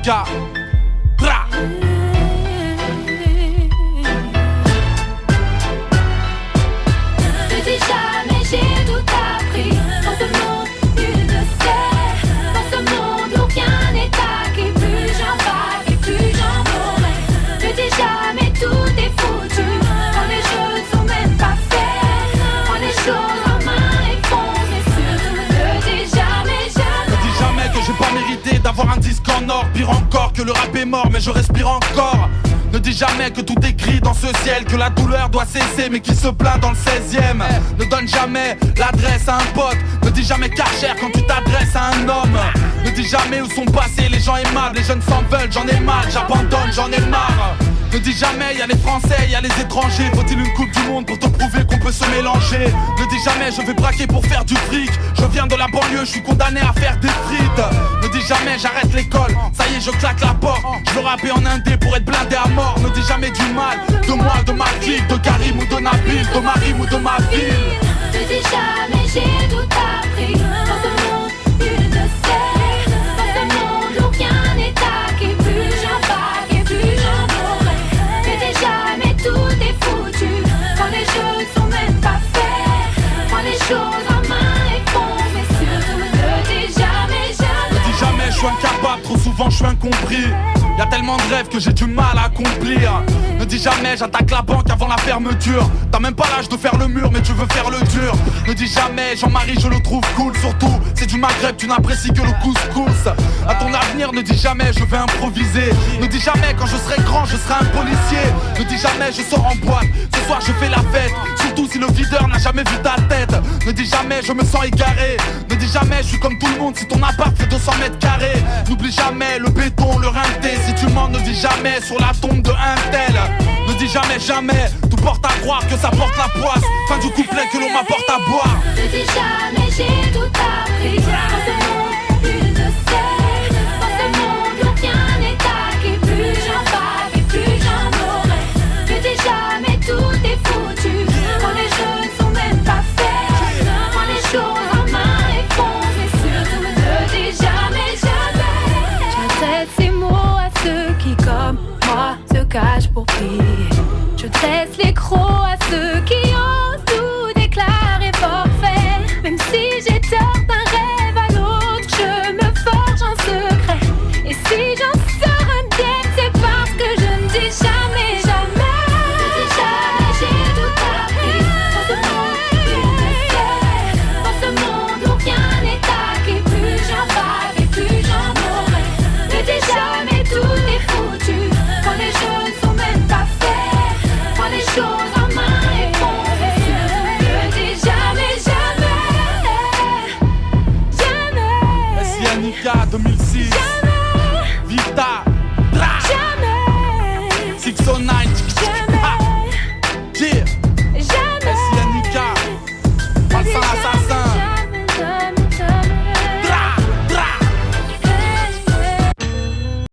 Yannicka. Bra. Ne dis jamais j'ai tout appris. Dans ce monde, nul ne sait. Dans ce monde où rien n'est acquis. Plus j'en bats et plus j'en mourrai. Ne dis jamais tout est foutu. Quand les jeux ne sont même pas faits. Prends les choses en main et fonce. Mais surtout ne dis jamais, jamais. Ne dis jamais que j'ai pas mérité d'avoir un disque en or. Pire encore que le rap est mort mais je respire encore. Ne dis jamais que tout est gris dans ce ciel, que la douleur doit cesser mais qui se plaint dans le 16e. Ne donne jamais l'adresse à un pote. Ne dis jamais Karcher quand tu t'adresses à un homme. Ne dis jamais où sont passés les gens aimables. Les jeunes s'en veulent, j'en ai mal, j'abandonne, j'en ai marre. Ne dis jamais y'a les Français, y'a les étrangers. Faut-il une coupe du monde pour te prouver qu'on peut se mélanger? Ne dis jamais je vais braquer pour faire du fric. Je viens de la banlieue, je suis condamné à faire des frites. Ne dis jamais j'arrête l'école, ça y est je claque la porte. Je veux rapper en indé pour être blindé à mort. Ne dis jamais du mal, de moi, de ma clique, de Karim ou de Nabil, de Marim ou de ma ville. Ne dis jamais j'ai tout appris. Dans ce monde, nul ne sait. Dans ce monde où rien n'est acquis. Plus j'en bats et plus j'en mourrai. Ne dis jamais tout est foutu. Quand les jeux ne sont même pas faits. Prends les choses en main et fonce. Mais surtout ne dis jamais, jamais. Ne dis jamais je suis incapable, trop souvent je suis incompris. Y'a tellement de rêves que j'ai du mal à accomplir. Ne dis jamais j'attaque la banque avant la fermeture. T'as même pas l'âge de faire le mur mais tu veux faire le dur. Ne dis jamais Jean-Marie je le trouve cool. Surtout c'est du Maghreb, tu n'apprécies que le couscous. À ton avenir ne dis jamais je vais improviser. Ne dis jamais quand je serai grand je serai un policier. Ne dis jamais je sors en boîte, ce soir je fais la fête. Surtout si le videur n'a jamais vu ta tête. Ne dis jamais je me sens égaré. Ne dis jamais je suis comme tout le monde si ton appart fait 200 mètres carrés. N'oublie jamais le béton, le rinté. Si tu mens ne dis jamais sur la tombe de un tel. Ne dis jamais, jamais, tout porte à croire que ça porte la poisse. Fin du couplet que l'on m'apporte à boire. Ne dis jamais j'ai tout appris. Dans ce monde, nul ne sait. Dans ce monde où rien n'est acquis. Plus j'en bats et plus j'en mourrai. Ne dis jamais tout est foutu. Quand les jeux ne sont même pas faits. Prends les choses en main et fonce. Mais surtout ne dis jamais, jamais. J'adresse ces mots à ceux qui comme moi se cachent pour prier. Je dresse les crocs à ceux qui osent tout déclarer forfait. Même si j'ai tort d'un rêve à l'autre, je me forge en secret. Et si j'en sors indemne, c'est parce que je ne dis jamais, jamais. Ne dis jamais j'ai tout appris. Dans ce monde, nul ne sait. Dans ce monde où rien n'est acquis. Plus j'en bats et plus j'en mourrai. Ne dis jamais tout est foutu. Quand les jeux ne sont même pas faits. Prends les choses en main et fonce. Ne dis jamais, jamais. Jamais. S. Yannicka 2006. Jamais.